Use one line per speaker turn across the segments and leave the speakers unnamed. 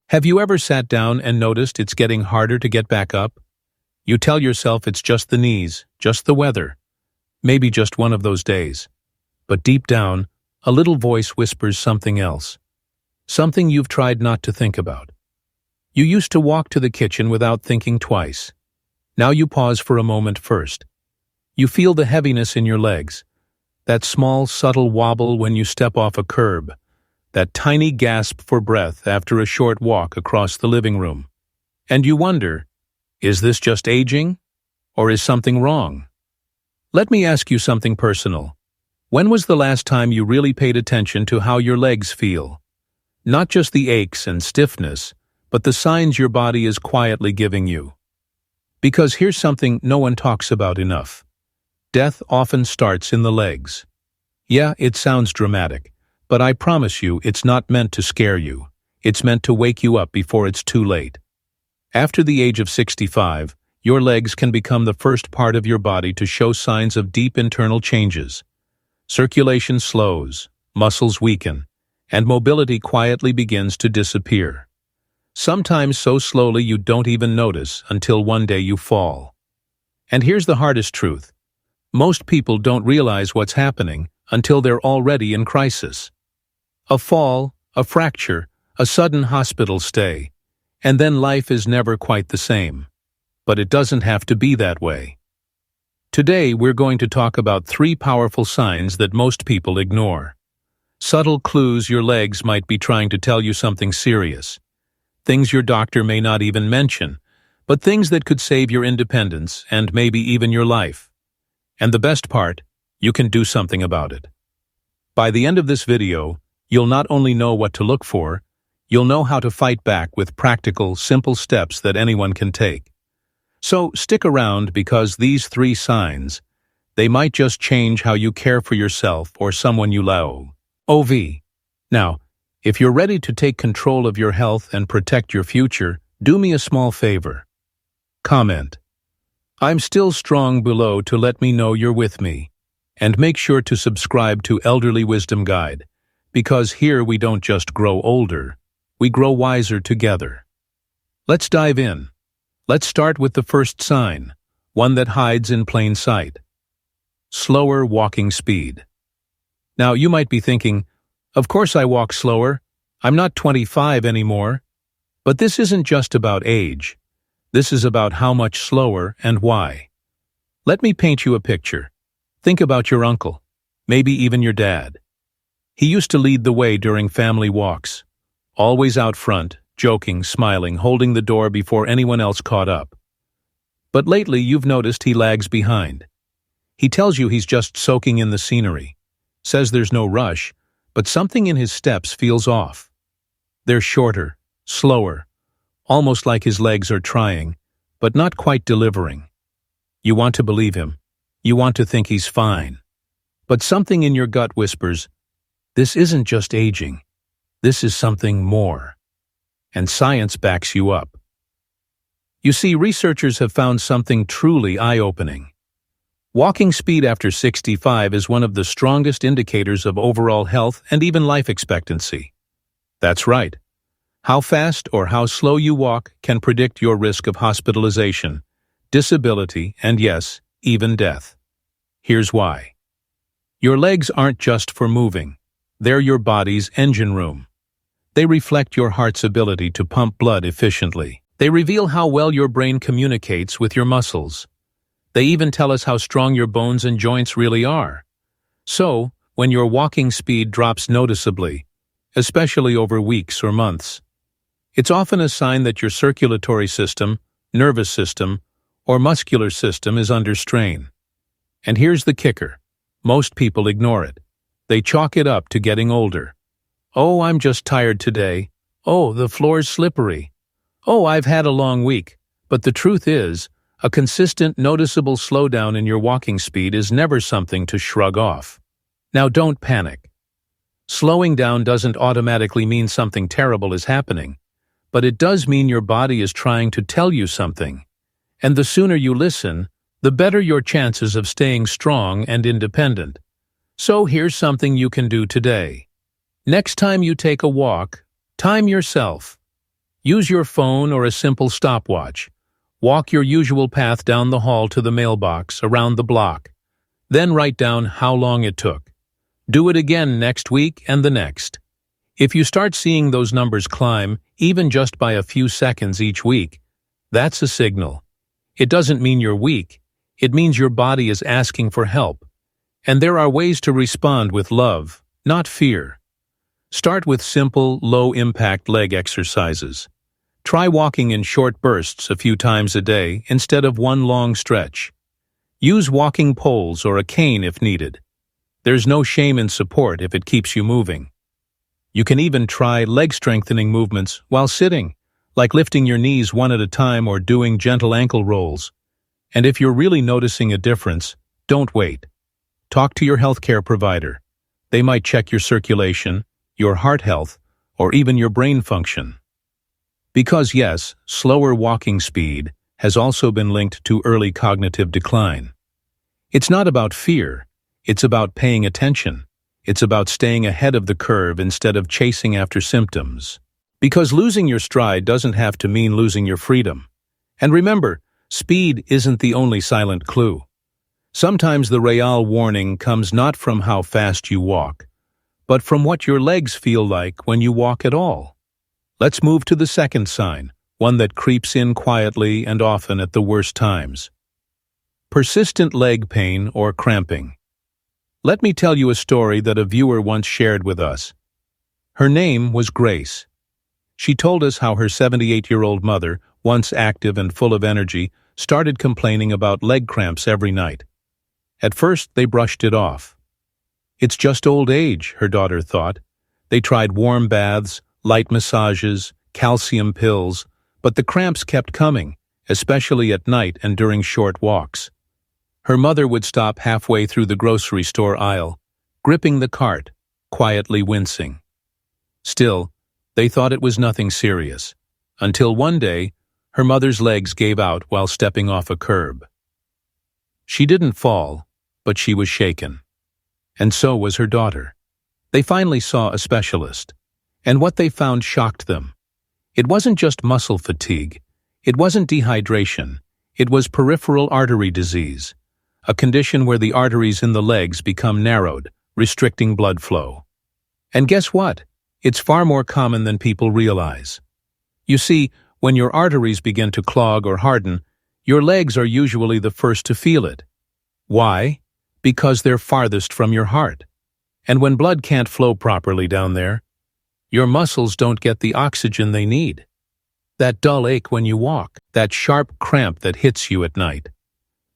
Have you ever sat down and noticed it's getting harder to get back up? You tell yourself it's just the knees, just the weather, maybe just one of those days. But deep down, a little voice whispers something else. Something you've tried not to think about. You used to walk to the kitchen without thinking twice. Now you pause for a moment first. You feel the heaviness in your legs, that small, subtle wobble when you step off a curb, that tiny gasp for breath after a short walk across the living room. And you wonder, is this just aging? Or is something wrong? Let me ask you something personal. When was the last time you really paid attention to how your legs feel? Not just the aches and stiffness, but the signs your body is quietly giving you. Because here's something no one talks about enough. Death often starts in the legs. Yeah, it sounds dramatic, but I promise you it's not meant to scare you. It's meant to wake you up before it's too late. After the age of 65, your legs can become the first part of your body to show signs of deep internal changes. Circulation slows, muscles weaken, and mobility quietly begins to disappear. Sometimes so slowly you don't even notice until one day you fall. And here's the hardest truth. Most people don't realize what's happening until they're already in crisis. A fall, a fracture, a sudden hospital stay, and then life is never quite the same. But it doesn't have to be that way. Today we're going to talk about 3 powerful signs that most people ignore. Subtle clues your legs might be trying to tell you something serious. Things your doctor may not even mention, but things that could save your independence and maybe even your life. And the best part, you can do something about it. By the end of this video, you'll not only know what to look for, you'll know how to fight back with practical, simple steps that anyone can take. So stick around because these 3 signs, they might just change how you care for yourself or someone you love. OV. Now, if you're ready to take control of your health and protect your future, do me a small favor. Comment. I'm still strong below to let me know you're with me. And make sure to subscribe to Elderly Wisdom Guide, because here we don't just grow older, we grow wiser together. Let's dive in. Let's start with the first sign, one that hides in plain sight. Slower walking speed. Now you might be thinking, of course I walk slower. I'm not 25 anymore. But this isn't just about age. This is about how much slower and why. Let me paint you a picture. Think about your uncle, maybe even your dad. He used to lead the way during family walks, always out front, joking, smiling, holding the door before anyone else caught up. But lately you've noticed he lags behind. He tells you he's just soaking in the scenery, says there's no rush, but something in his steps feels off. They're shorter, slower, almost like his legs are trying, but not quite delivering. You want to believe him. You want to think he's fine. But something in your gut whispers, this isn't just aging. This is something more. And science backs you up. You see, researchers have found something truly eye-opening. Walking speed after 65 is one of the strongest indicators of overall health and even life expectancy. That's right. How fast or how slow you walk can predict your risk of hospitalization, disability, and yes, even death. Here's why. Your legs aren't just for moving. They're your body's engine room. They reflect your heart's ability to pump blood efficiently. They reveal how well your brain communicates with your muscles. They even tell us how strong your bones and joints really are. So, when your walking speed drops noticeably, especially over weeks or months, it's often a sign that your circulatory system, nervous system, or muscular system is under strain. And here's the kicker. Most people ignore it. They chalk it up to getting older. Oh, I'm just tired today. Oh, the floor's slippery. Oh, I've had a long week. But the truth is, a consistent, noticeable slowdown in your walking speed is never something to shrug off. Now don't panic. Slowing down doesn't automatically mean something terrible is happening, but it does mean your body is trying to tell you something. And the sooner you listen, the better your chances of staying strong and independent. So here's something you can do today. Next time you take a walk, time yourself. Use your phone or a simple stopwatch. Walk your usual path down the hall to the mailbox around the block. Then write down how long it took. Do it again next week and the next. If you start seeing those numbers climb, even just by a few seconds each week, that's a signal. It doesn't mean you're weak. It means your body is asking for help. And there are ways to respond with love, not fear. Start with simple, low-impact leg exercises. Try walking in short bursts a few times a day instead of one long stretch. Use walking poles or a cane if needed. There's no shame in support if it keeps you moving. You can even try leg-strengthening movements while sitting, like lifting your knees one at a time or doing gentle ankle rolls. And if you're really noticing a difference, don't wait. Talk to your healthcare provider. They might check your circulation, your heart health, or even your brain function. Because yes, slower walking speed has also been linked to early cognitive decline. It's not about fear, it's about paying attention. It's about staying ahead of the curve instead of chasing after symptoms. Because losing your stride doesn't have to mean losing your freedom. And remember, speed isn't the only silent clue. Sometimes the real warning comes not from how fast you walk, but from what your legs feel like when you walk at all. Let's move to the second sign, one that creeps in quietly and often at the worst times. Persistent leg pain or cramping. Let me tell you a story that a viewer once shared with us. Her name was Grace. She told us how her 78-year-old mother, once active and full of energy, started complaining about leg cramps every night. At first, they brushed it off. It's just old age, her daughter thought. They tried warm baths, light massages, calcium pills, but the cramps kept coming, especially at night and during short walks. Her mother would stop halfway through the grocery store aisle, gripping the cart, quietly wincing. Still, they thought it was nothing serious, until one day, her mother's legs gave out while stepping off a curb. She didn't fall, but she was shaken. And so was her daughter. They finally saw a specialist, and what they found shocked them. It wasn't just muscle fatigue. It wasn't dehydration. It was peripheral artery disease, a condition where the arteries in the legs become narrowed, restricting blood flow. And guess what? It's far more common than people realize. You see, when your arteries begin to clog or harden, your legs are usually the first to feel it. Why? Because they're farthest from your heart. And when blood can't flow properly down there, your muscles don't get the oxygen they need. That dull ache when you walk, that sharp cramp that hits you at night,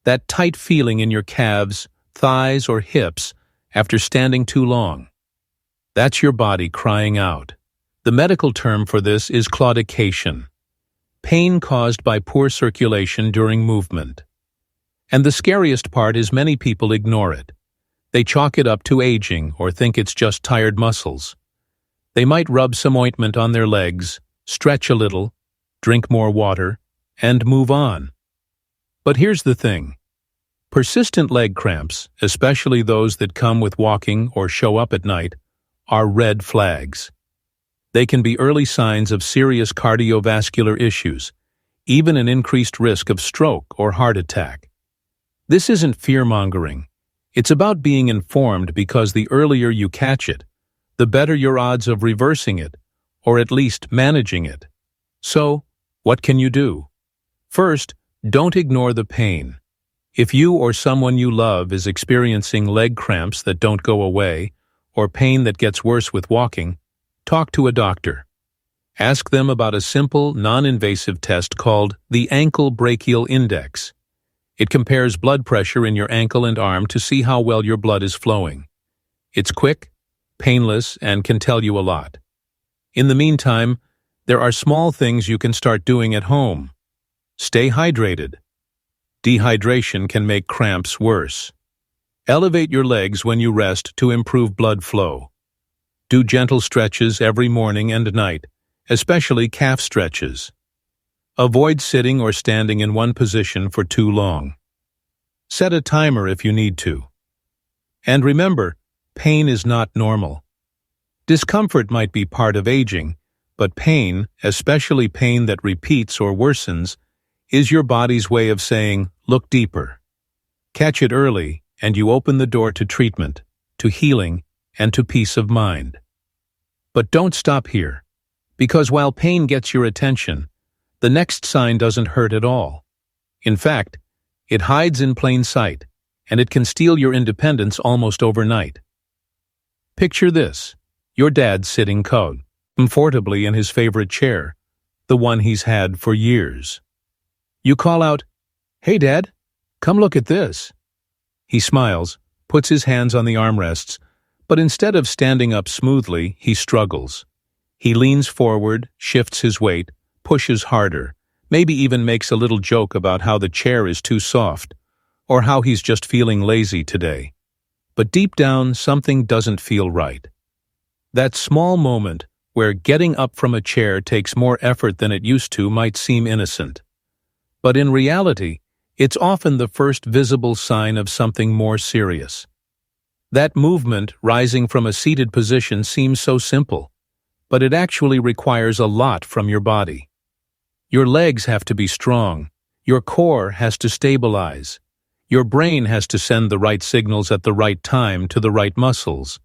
that tight feeling in your calves, thighs, or hips after standing too long. That's your body crying out. The medical term for this is claudication, pain caused by poor circulation during movement. And the scariest part is many people ignore it. They chalk it up to aging or think it's just tired muscles. They might rub some ointment on their legs, stretch a little, drink more water, and move on. But here's the thing. Persistent leg cramps, especially those that come with walking or show up at night, are red flags. They can be early signs of serious cardiovascular issues, even an increased risk of stroke or heart attack. This isn't fear-mongering. It's about being informed because the earlier you catch it, the better your odds of reversing it, or at least managing it. So, what can you do? First, don't ignore the pain. If you or someone you love is experiencing leg cramps that don't go away, or pain that gets worse with walking, talk to a doctor. Ask them about a simple, non-invasive test called the ankle brachial index. It compares blood pressure in your ankle and arm to see how well your blood is flowing. It's quick, painless, and can tell you a lot. In the meantime, there are small things you can start doing at home. Stay hydrated. Dehydration can make cramps worse. Elevate your legs when you rest to improve blood flow. Do gentle stretches every morning and night, especially calf stretches. Avoid sitting or standing in one position for too long. Set a timer if you need to. And remember, pain is not normal. Discomfort might be part of aging, But pain, especially pain that repeats or worsens, is your body's way of saying, look deeper. Catch it early, and you open the door to treatment, to healing, and to peace of mind. But don't stop here, because while pain gets your attention, the next sign doesn't hurt at all. In fact, it hides in plain sight, and it can steal your independence almost overnight. Picture this: your dad sitting comfortably in his favorite chair, the one he's had for years. You call out, "Hey, Dad, come look at this." He smiles, puts his hands on the armrests, but instead of standing up smoothly, he struggles. He leans forward, shifts his weight, pushes harder, maybe even makes a little joke about how the chair is too soft, or how he's just feeling lazy today. But deep down, something doesn't feel right. That small moment where getting up from a chair takes more effort than it used to might seem innocent. But in reality, it's often the first visible sign of something more serious. That movement, rising from a seated position, seems so simple, but it actually requires a lot from your body. Your legs have to be strong, your core has to stabilize, your brain has to send the right signals at the right time to the right muscles.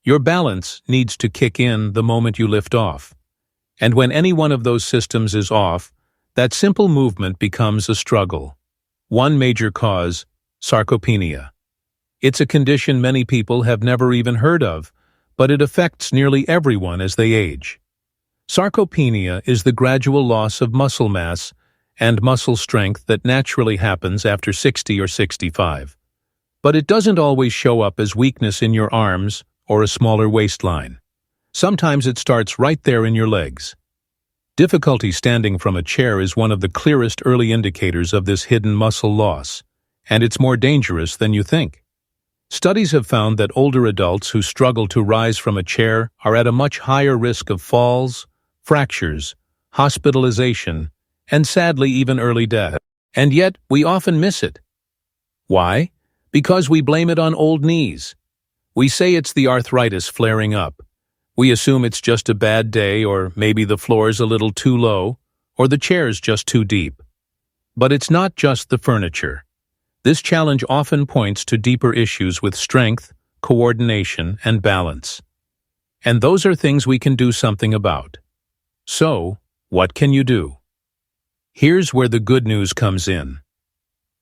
Your balance needs to kick in the moment you lift off. And when any one of those systems is off, that simple movement becomes a struggle. One major cause: sarcopenia. It's a condition many people have never even heard of, but it affects nearly everyone as they age. Sarcopenia is the gradual loss of muscle mass and muscle strength that naturally happens after 60 or 65. But it doesn't always show up as weakness in your arms or a smaller waistline. Sometimes it starts right there in your legs. Difficulty standing from a chair is one of the clearest early indicators of this hidden muscle loss, and it's more dangerous than you think. Studies have found that older adults who struggle to rise from a chair are at a much higher risk of falls, fractures, hospitalization, and sadly even early death. And yet, we often miss it. Why? Because we blame it on old knees. We say it's the arthritis flaring up. We assume it's just a bad day, or maybe the floor's a little too low, or the chair's just too deep. But it's not just the furniture. This challenge often points to deeper issues with strength, coordination, and balance. And those are things we can do something about. So, what can you do? Here's where the good news comes in.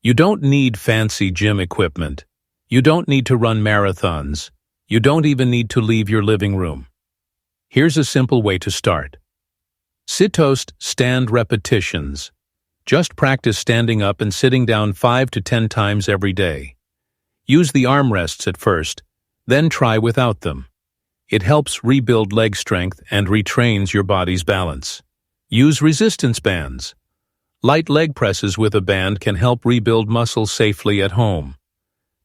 You don't need fancy gym equipment. You don't need to run marathons. You don't even need to leave your living room. Here's a simple way to start. Sit-toast stand repetitions. Just practice standing up and sitting down 5 to 10 times every day. Use the armrests at first, then try without them. It helps rebuild leg strength and retrains your body's balance. Use resistance bands. Light leg presses with a band can help rebuild muscles safely at home.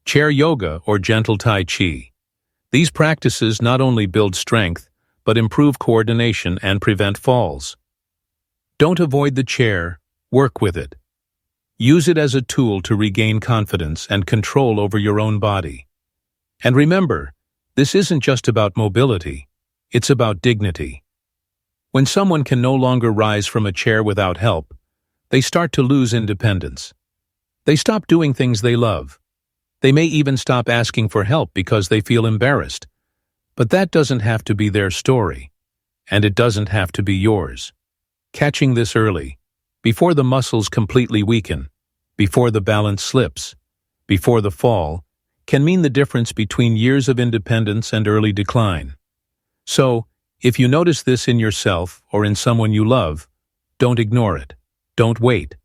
Chair yoga or gentle tai chi. These practices not only build strength, but improve coordination and prevent falls. Don't avoid the chair. Work with it. Use it as a tool to regain confidence and control over your own body. And remember, this isn't just about mobility, it's about dignity. When someone can no longer rise from a chair without help, they start to lose independence. They stop doing things they love. They may even stop asking for help because they feel embarrassed. But that doesn't have to be their story, and it doesn't have to be yours. Catching this early, before the muscles completely weaken, before the balance slips, before the fall, can mean the difference between years of independence and early decline. So, if you notice this in yourself or in someone you love, don't ignore it. Don't wait.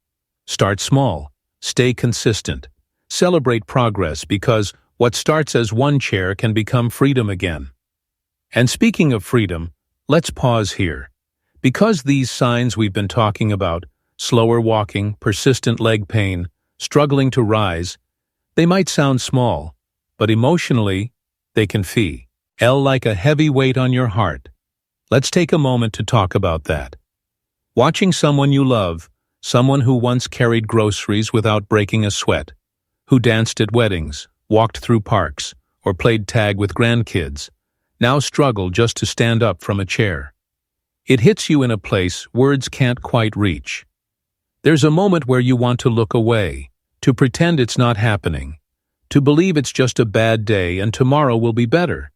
Start small. Stay consistent. Celebrate progress, because what starts as one chair can become freedom again. And speaking of freedom, let's pause here. Because these signs we've been talking about, slower walking, persistent leg pain, struggling to rise, they might sound small, but emotionally, they can feel like a heavy weight on your heart. Let's take a moment to talk about that. Watching someone you love, someone who once carried groceries without breaking a sweat, who danced at weddings, walked through parks, or played tag with grandkids, now struggle just to stand up from a chair. It hits you in a place words can't quite reach. There's a moment where you want to look away, to pretend it's not happening, to believe it's just a bad day and tomorrow will be better.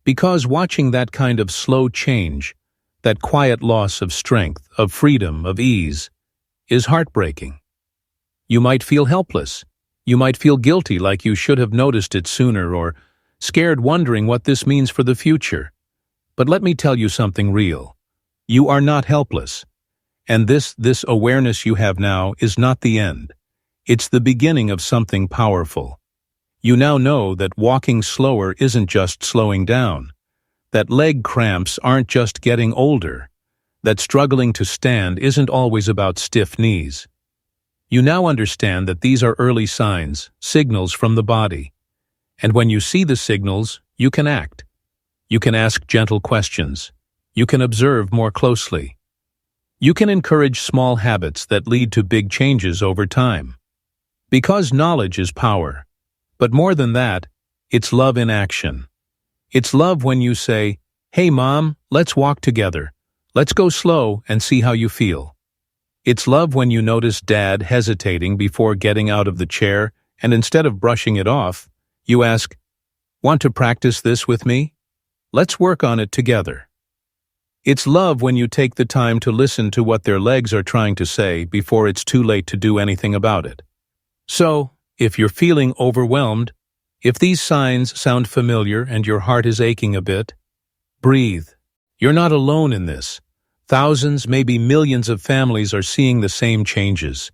Because watching that kind of slow change, that quiet loss of strength, of freedom, of ease, is heartbreaking. You might feel helpless. You might feel guilty, like you should have noticed it sooner, or scared, wondering what this means for the future. But let me tell you something real. You are not helpless. And this awareness you have now is not the end. It's the beginning of something powerful. You now know that walking slower isn't just slowing down, that leg cramps aren't just getting older, that struggling to stand isn't always about stiff knees. You now understand that these are early signs, signals from the body. And when you see the signals, you can act. You can ask gentle questions. You can observe more closely. You can encourage small habits that lead to big changes over time. Because knowledge is power. But more than that, it's love in action. It's love when you say, "Hey Mom, let's walk together. Let's go slow and see how you feel." It's love when you notice Dad hesitating before getting out of the chair, and instead of brushing it off, you ask, "Want to practice this with me? Let's work on it together." It's love when you take the time to listen to what their legs are trying to say before it's too late to do anything about it. So, if you're feeling overwhelmed, if these signs sound familiar and your heart is aching a bit, breathe. You're not alone in this. Thousands, maybe millions of families are seeing the same changes.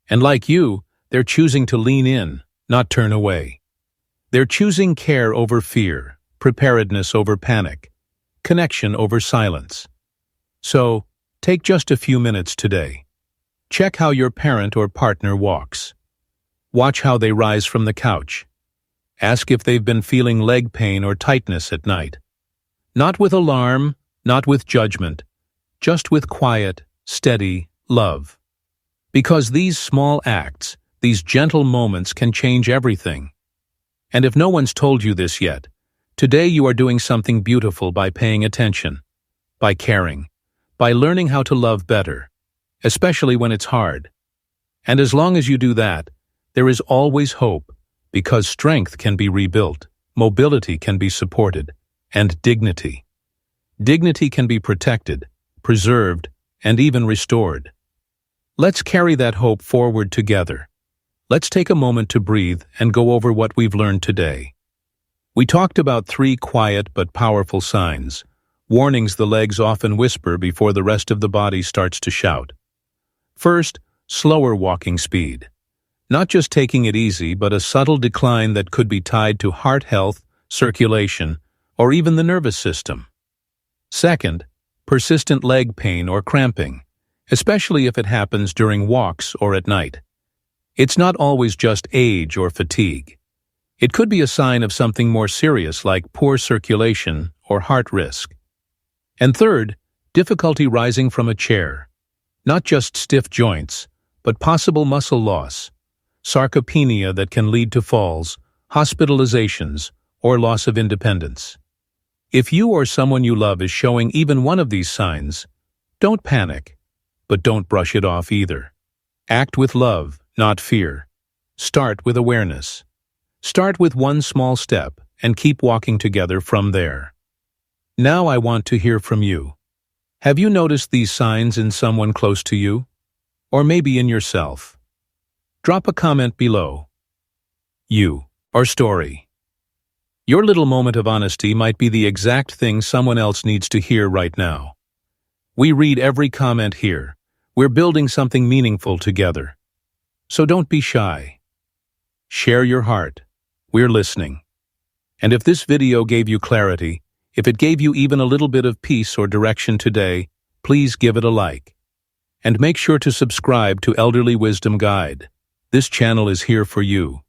And like you, they're choosing to lean in, not turn away. They're choosing care over fear, preparedness over panic, connection over silence. So, take just a few minutes today. Check how your parent or partner walks. Watch how they rise from the couch. Ask if they've been feeling leg pain or tightness at night. Not with alarm, not with judgment, just with quiet, steady love. Because these small acts, these gentle moments can change everything. And if no one's told you this yet, today you are doing something beautiful by paying attention, by caring, by learning how to love better, especially when it's hard. And as long as you do that, there is always hope, because strength can be rebuilt, mobility can be supported, and dignity. Dignity can be protected, preserved, and even restored. Let's carry that hope forward together. Let's take a moment to breathe and go over what we've learned today. We talked about 3 quiet but powerful signs, warnings the legs often whisper before the rest of the body starts to shout. First, slower walking speed. Not just taking it easy, but a subtle decline that could be tied to heart health, circulation, or even the nervous system. Second, persistent leg pain or cramping, especially if it happens during walks or at night. It's not always just age or fatigue. It could be a sign of something more serious like poor circulation or heart risk. And third, difficulty rising from a chair. Not just stiff joints, but possible muscle loss, sarcopenia that can lead to falls, hospitalizations, or loss of independence. If you or someone you love is showing even one of these signs, don't panic, but don't brush it off either. Act with love, not fear. Start with awareness. Start with one small step and keep walking together from there. Now I want to hear from you. Have you noticed these signs in someone close to you? Or maybe in yourself? Drop a comment below. You, or story. Your little moment of honesty might be the exact thing someone else needs to hear right now. We read every comment here. We're building something meaningful together. So don't be shy. Share your heart. We're listening. And if this video gave you clarity, if it gave you even a little bit of peace or direction today, please give it a like. And make sure to subscribe to Elderly Wisdom Guide. This channel is here for you.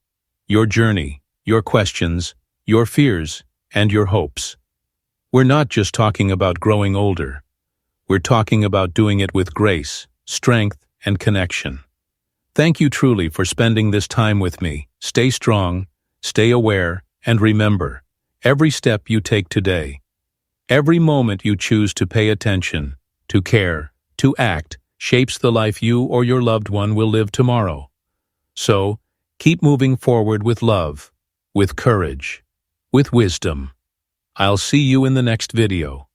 Your journey, your questions, your fears, and your hopes. We're not just talking about growing older. We're talking about doing it with grace, strength, and connection. Thank you truly for spending this time with me. Stay strong, stay aware, and remember, every step you take today, every moment you choose to pay attention, to care, to act, shapes the life you or your loved one will live tomorrow. So, keep moving forward with love, with courage, with wisdom. I'll see you in the next video.